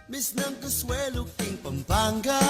Miss ng Consuelo king Pampanga.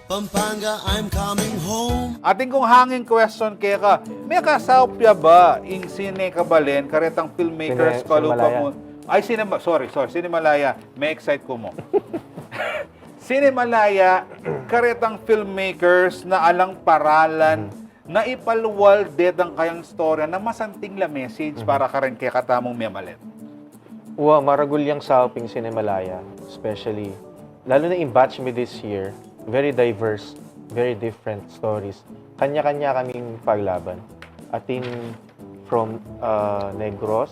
Pampanga, I'm coming home. Ating kung hanging question kaya ka, may kasapya ba ing sine kabalen, karetang filmmakers palupa mo? Ay, Cinemalaya, may excite ko mo. Cinemalaya, karetang filmmakers na alang paralan, na ipalwaldet ang kayang storya na masanting la message para ka rin kaya katamong miamalit. Maragulyang sa uping Cinemalaya, especially, lalo na in batch me this year, very diverse, very different stories. Kanya-kanya kaming paglaban. Atin from Negros,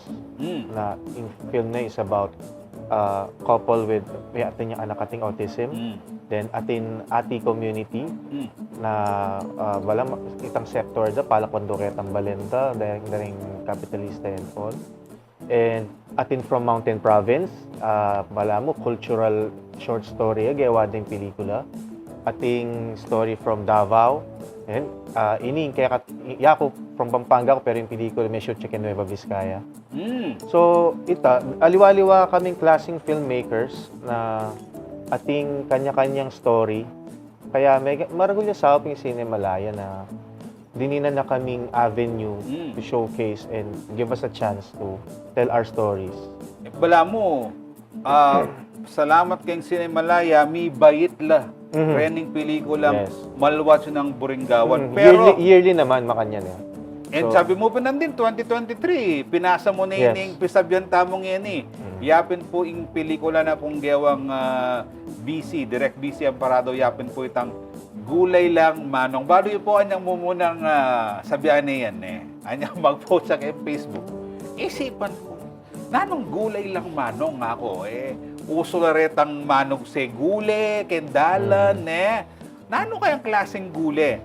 na yung film na is about couple with may atin yung anak ating autism. Then atin ati community na wala itang sector da pala kwando ketang balenta daring capitalista and all. And atin from Mountain Province, wala mo cultural short story gawa ding pelikula. Ating story from Davao. And ini kaya yako from Pampanga ko pero yung pelikula may shoot sa Nueva Vizcaya. So aliwa-liwa kaming klaseng filmmakers na ating kanya-kanyang story. Kaya maragulya sa uping Cinemalaya na dininan na kaming avenue to showcase and give us a chance to tell our stories. Bala mo, salamat kayong Cinemalaya, mi bayit la. Trending pelikula, malwatch ng Buringawan. Pero yearly naman makanya na. And sabi mo pa nandin, 2023, pinasa mo na yung pisabyan tamong yan eh. Yapin po yung pelikula na pong gewang BC, direct BC Amparado, yapin po itang Gulay lang, Manong. Bado yun po anyang mumunang sabihan na yan eh. Anyang mag-post sa Facebook. Isipan ko, nanong Gulay lang, Manong ako eh. Uso na retang manog se gule, kendalan, Nano kayang klaseng gule?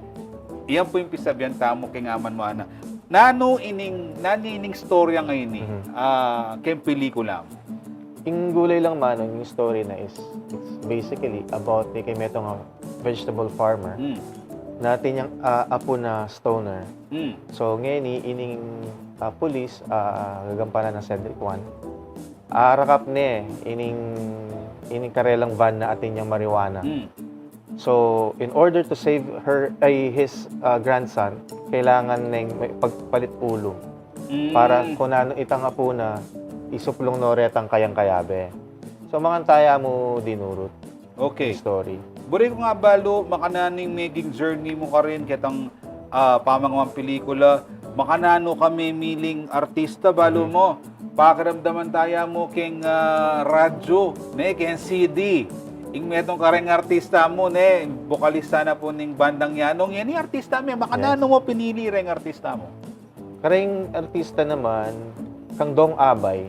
Iyan po yung pisabihan tamo kay ngaman mo, ana. Nanining storya ngayon ni, kayong pelikula. Yung Gulay lang Manong, yung story na it's basically about kay metong vegetable farmer. Natin yung apo na stoner. So ngayon ining police gagampanan ng Cedric 1. Arakap ne ining karelang van na atin yung marijuana. So in order to save his grandson, kailangan neng pagpalit ulo para kung ano itang apo na isuplong noretang kayang kayabe. So mga taya mo dinurot. Okay. Story. Buri ko nga balo, makananing maging journey mo ka rin kitang pamangawang pelikula. Makanano kami miling artista balo mo. Pakiramdaman tayo mo king radyo, king CD. Ing metong kareng artista mo, vokalista na po ning bandang yanong. Yan yung artista mo. Makanano mo pinili ring artista mo? Kareng artista naman, kang Dong Abay.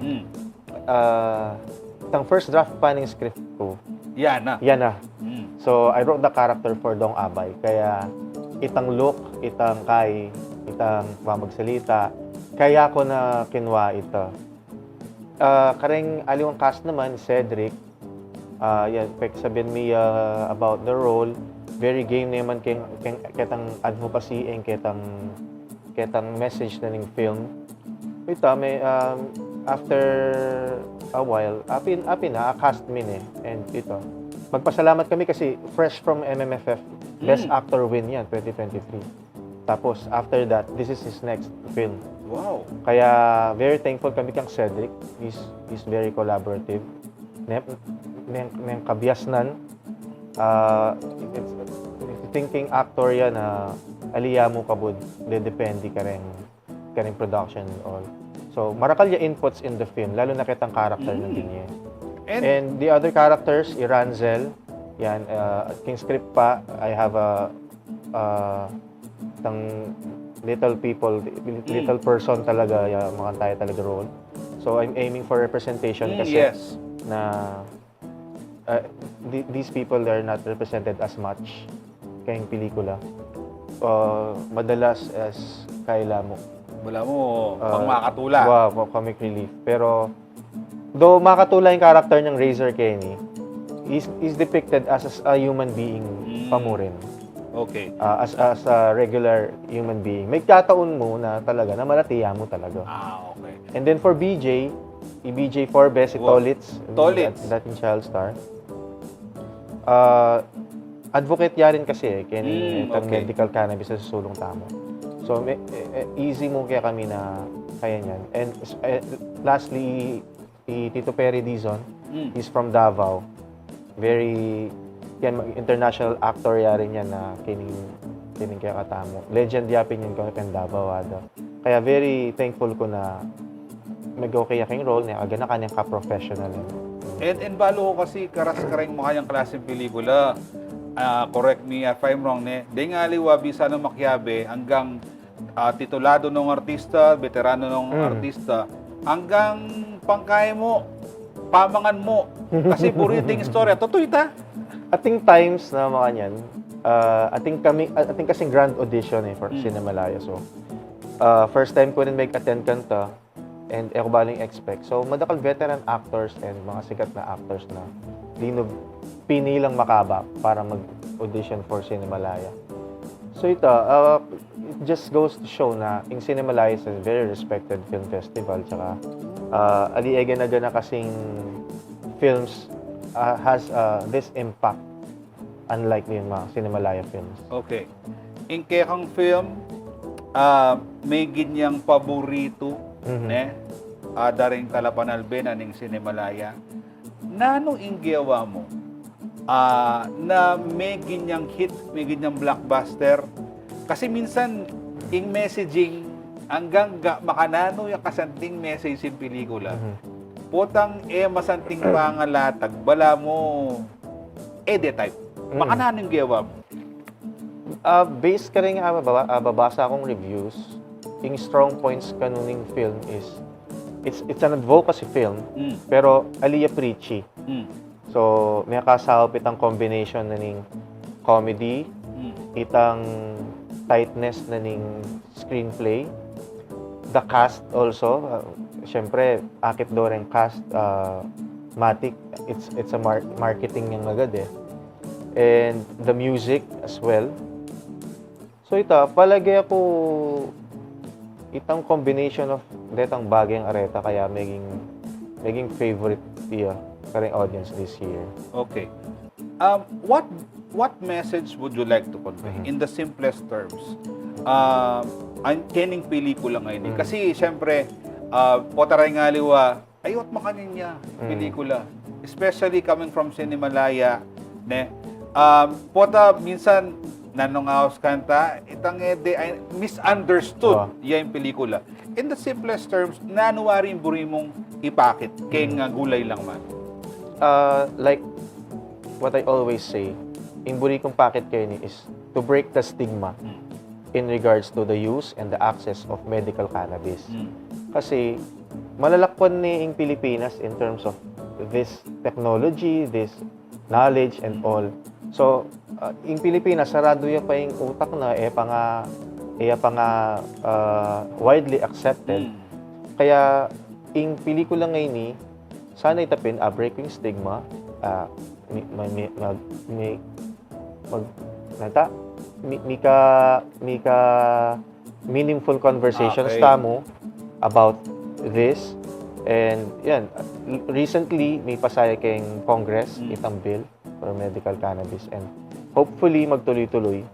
Tang first draft pa ng script ko. Yan na. So, I wrote the character for Dong Abay. Kaya, itang look, itang pamagsalita, kaya ko na kinwa ito. Kareng aliwang cast naman, Cedric. Sabihin mi about the role. Very game naman ketang advocacy and ketang message na ning film. Ito, may after a while, apin na cast min and ito. Magpasalamat kami kasi fresh from MMFF. Best Actor win yan, 2023. Tapos, after that, this is his next film. Wow. Kaya, very thankful kami kang Cedric. He's very collaborative. Neng kabiasnan. Thinking actor yan na aliya mo kabud. Depende ka rin production and all. So, marakal yung inputs in the film, lalo na kitang character ng niya. And the other characters, Iranzel, yan, king script pa, I have little little person talaga, mga tayo talaga role. So, I'm aiming for representation kasi na these people are not represented as much kayong pelikula. Madalas as kaila mo. Wala mo, pang makatula. Wow, comic relief. Pero, though makatula yung character ng Razor Kenny, is depicted as a human being pa mo rin. Okay. As a regular human being. May kataon mo na talaga, na malatiya mo talaga. Okay. And then for BJ, EBJ Forbes, si Wow. Tolitz. Tolitz. Dating child star. Advocate ya rin kasi kaya itang okay. medical cannabis sa sulong tamo. So, easy mo kaya kami na kaya niyan. And lastly, Tito Perry Dizon, he's from Davao. Very international actor ya rin yan na kining kaya katamo. Legend yapin yun kaya Davao. Kaya very thankful ko na mag-okay aking role niya, aga na kanyang ka-professional. And balo ko kasi karas-kareng mo kayang klaseng pelikula. Correct me if I'm wrong, ne? Di nga liwa, bisa ng makyabe, hanggang titulado ng artista, veterano ng artista, hanggang pangkaya mo, pamangan mo. Kasi puriting istorya. Totoo ita? Ating times na mga niyan, ating kasing grand audition for Cinemalaya. So, first time ko rin attend kanta and ako baling expect. So, madakal veteran actors and mga sikat na actors na pinilang makaba para mag-audition for Cinemalaya. So, it just goes to show na yung Cinemalaya is a very respected film festival. Tsaka, aliega na kasing films has this impact unlike yung mga Cinemalaya films. Okay. In kekang film, may ginyang paborito, ne? Daring kalapanalben aning Cinemalaya. Nano inggewa mo na may ginyang hit, may ginyang blockbuster? Kasi minsan, ing messaging, hanggang makanano yung kasanting message yung pelikula. Potang masanting pangalatag, bala mo, de type. Makanano yung gewa mo? Based ka rin babasa akong reviews, yung strong points kanuning film is it's an advocacy film, pero aliya preachy. So, may kasahop itang combination na ning comedy, itang tightness na ning screenplay, the cast also, syempre, akit do rin cast, matic, it's a marketing yung agad and the music as well. So, palagay ako itang combination of detang bagay ang areta kaya maging favorite kareng audience this year. Okay. What message would you like to convey in the simplest terms? Ang kening pelikula ngayon. Kasi syempre, potaray nga liwa, ayot makanin niya pelikula. Especially coming from Cinemalaya, ne? Pota minsan nanong house kanta, itang ay misunderstood yung pelikula. In the simplest terms, nanuwari yung buri mong ipakit, kaya nga gulay lang man. Like what I always say, in buri kong pakit kayo is to break the stigma in regards to the use and the access of medical cannabis. Kasi malalakpan ni in Pilipinas in terms of this technology, this knowledge and all. So, in Pilipinas, sarado ya pa yung utak na widely accepted. Kaya, in pelikula ngayon ni, sana itapin, breaking stigma, mika meaningful conversations tamo about this. And yan, recently, may pasaya kayong Congress, itang bill for medical cannabis. And hopefully, magtuloy-tuloy.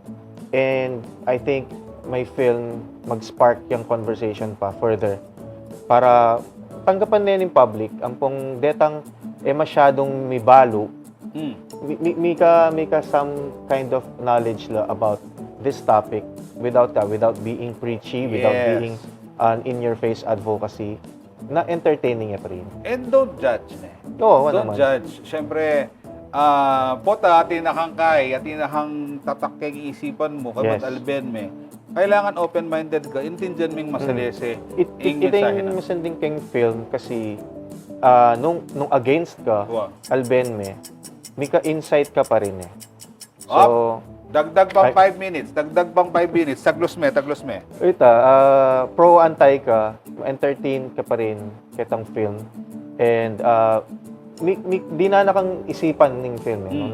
And I think my film mag-spark yung conversation pa further para tanggapan na yung public ang pong detang masyadong may balo. Mika some kind of knowledge about this topic without being preachy, without being an in-your-face advocacy, na entertaining pa rin. And don't judge, ne? Oo, don't judge. Siyempre, pota, tinakangkay, at tinakang tatakeng isipan mo, kabat alben me. Kailangan open-minded ka, intindihan mong masalese. Ito yung masanding keng film kasi nung against ka, alben me, may ka-insight ka pa rin So, dagdag pang 5 minutes, dagdag pang 5 minutes, taglos me. Pro-anti ka, entertain ka pa rin kitang film. And di na nakang isipan ng film nung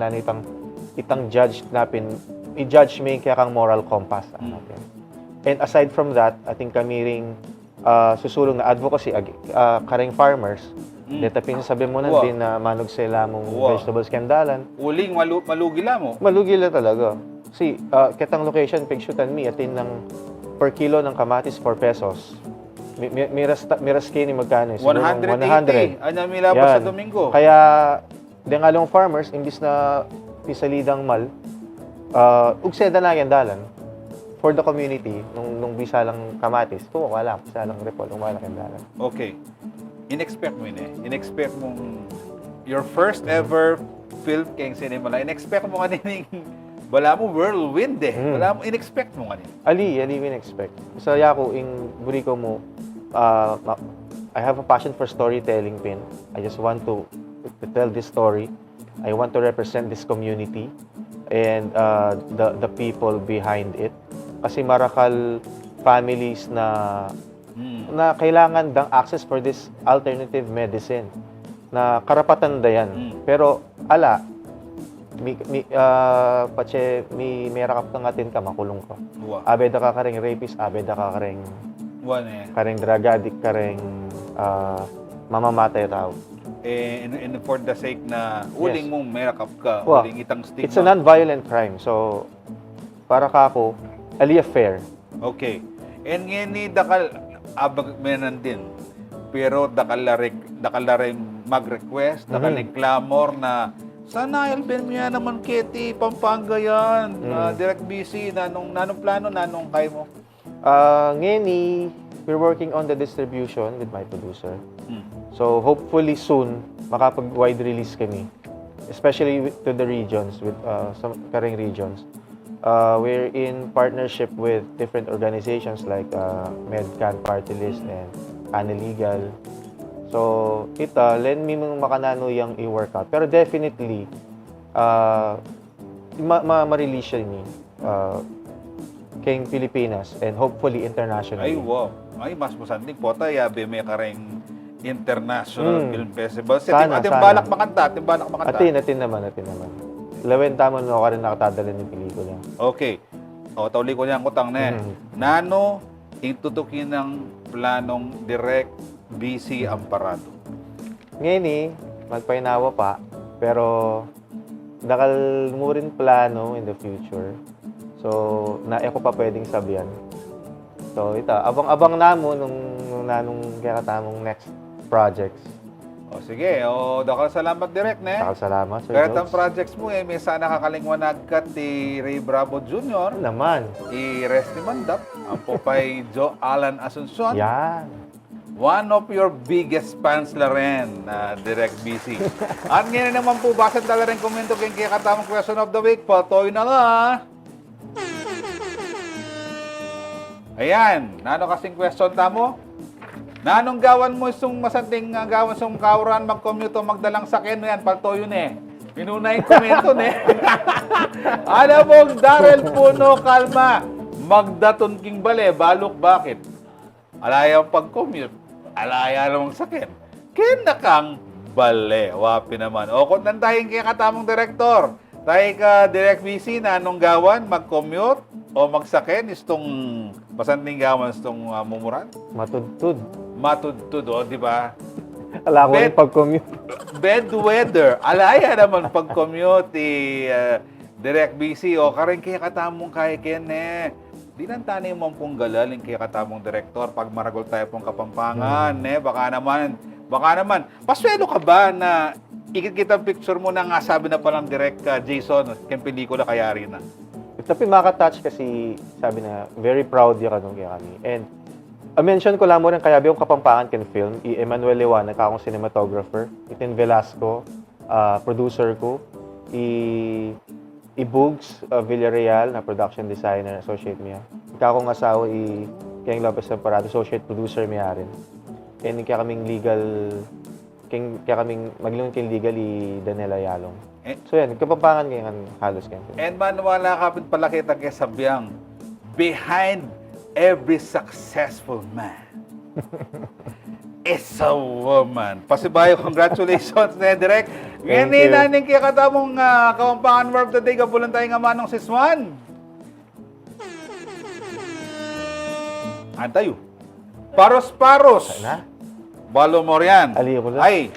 itang judge napin, i-judge may kaya kang moral compass natin. And aside from that, ating kami ring susulong na advocacy karing farmers. Dito pinsasabi mo na Wow. din na manog sila mong Wow. vegetables kendalan. Uling malugila mo. Malugi lang talaga. See, kitang location, pigsyutan mi, atin ng per kilo ng kamatis 4 pesos. Miras kini magkano? Siguro 180. Anya milabas sa Yan. Domingo. Kaya, di nga long farmers, imbis na pisalidang mal, ugseda na yan dalan for the community, nung bisalang kamatis, ito wala, bisalang repol, wala yan dalan. Okay. In-expect mo yun eh. In-expect mong your first ever film kayong Cinemalaya. In-expect mo kanining wala mo whirlwind eh. Wala mo, in-expect mo kanin. Ali in-expect. Sa yako, in buriko mo, I have a passion for storytelling, Pin. I just want to tell this story. I want to represent this community and the people behind it. Kasi marakal families na kailangan dang access for this alternative medicine na karapatan da yan. Pero may rakap ka ngatin ka, makulong ka. Abeda ka karing rapist, abeda ka karing karing drug addict, karing mamamatay tao. And for the sake na uling mong may rakap ka, uling itang stigma. It's a non-violent crime. So, para ka ako, fair. Okay. And ngayon ni dakal abag menan din. Pero dakalaring mag-request, dakaling clamor na sana Alben mo yan naman Keti, Pampanga yan. Direct BC, nanong plano, nanong kay mo? Ngayon we're working on the distribution with my producer. So hopefully soon, makapag-wide release kami. Especially to the regions, with some karing regions. We're in partnership with different organizations like MedCan Party List and Aniligal. So, lend me mong makanano yung i-workout. Pero definitely, ma-release siya ni kayong Pilipinas and hopefully internationally. Ay, wow. Ay, mas masandig po tayo. May karing international film festival. Sana. Balak makanta. Atin naman. Lawen tamo no ka rin nakatadala ng pelikula. Okay. O, tauli ko niyang kutang na Nano, itutukin ng planong direct BC Amparado. Ngayon magpainawa pa, pero dakal mo rin plano in the future. So, ko pa pwedeng sabihan. So, abang-abang namo nung nanong kaya katamong next projects. O, sige. O, dakal salamat direct, ne? Dakal salamat, Sir Kahit Jones. ang projects mo, may sana kakalingwanag ka ti Ray Bravo Jr., Naman. i-rest ni Mandap, ang popay Joe Alan Asuncion. Yan. One of your biggest fans la rin, Direct BC. At ngayon naman po, basan tala rin komento kayong kaya katamang question of the week. Patoy na lang. Ayan, nano kasing question tamo? Nanong gawan mo isong masanting gawan isong kauran mag-commute o magdalang sakin mo yan, paltoyo ne. Inuna yung komento ne. Alam mo, Darrell Puno, kalma. Magdaton king bale, balok bakit? Alaya ang pag-commute. Alaya namang sakin. Kena kang bale. Wapi naman. O, kung tayong kaya katamong direktor, tayo ka direct BC na anong gawan, mag-commute o magsakin, istong pasanting gawan, istong mumuran? Matudtud, o, di ba? Ala ko yung pag-commute. Bad weather. Alaya naman pag-commute, direct BC, o, karing kaya katamong kaya ken, di nang tanay mong pong galaling kaya katamong direktor pag maragol tayo pong Kapampangan, baka naman, paswelo ka ba na ikikita picture mo na nga sabi na palang direct Jason, kaya pelikula kaya rin na? Tapi makatouch kasi sabi na very proud yung kanong kaya kami. And mention ko lang mo rin kaya yung Kapampangan ken film, Emmanuel Lewan, akong cinematographer, Itin Velasco, producer ko, Bugs Villarreal na production designer, associate niya. Ikaw kong asawa Koyang Lopez Amparado, associate producer niya rin. Kaya kaming legal, kaya kaming maglunod kayong legal Danela Yalong. So yan, Kapampangan ngayon halos kayo. And manwala ka pala kita kay sabyang, behind every successful man is a woman. Pasibayo, congratulations na direct. Ngayon nanin kaya katamong Kapampangan Verb today, kapulan tayo nga Manong Siswan. Antayo. Paros-paros. Na? Balo mo yan. Aliyo ko lang. Ay,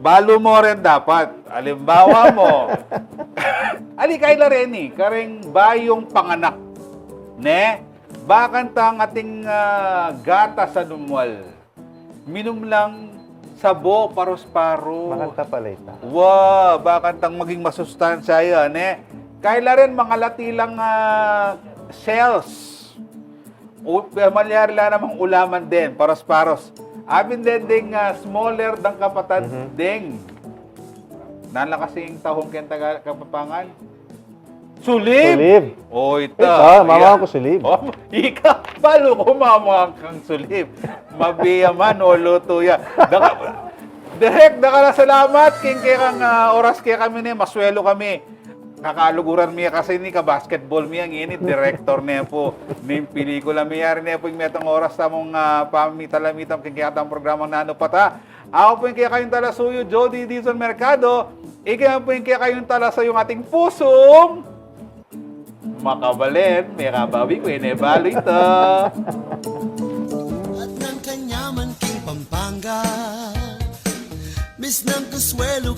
balo mo rin dapat. Alimbawa mo. Ali kay Lareni, kareng bayong panganak. Ne? Bakantang ating gata sa numwal. Minum lang sabo paros-paro. Makanta pala ito. Wow, bakantang maging masustansya yan, eh. Kaila rin mga latilang cells. Malyari lang namang ulaman din, paros-paros. Abin din ding smaller dang kapatad ding. Nala kasing tahong kenta kapapangan. Sulib! Sulib. O, ito. Ito, mama ko sulib. Oh, ika, palo ko mama kang sulib. Mabiyaman o luto ya. Direk, dakala salamat. King kang oras kaya kami ni, maswelo kami. Kakaluguran miya kasi ni ka-basketball miya ngini, director niya po. Ni pelikula miya rin niya po yung metong oras tamong pamitalamitam king kaya tamong programang Nanu pata. Ako po yung kaya kayong talasuyo, Jhoedie dito sa Mercado. Ikaw po yung kaya kayong tala sa yung ating pusong makabalen, may kabawi ko, inebalo ito. At ng kanyaman king Pampanga, Miss ng Consuelo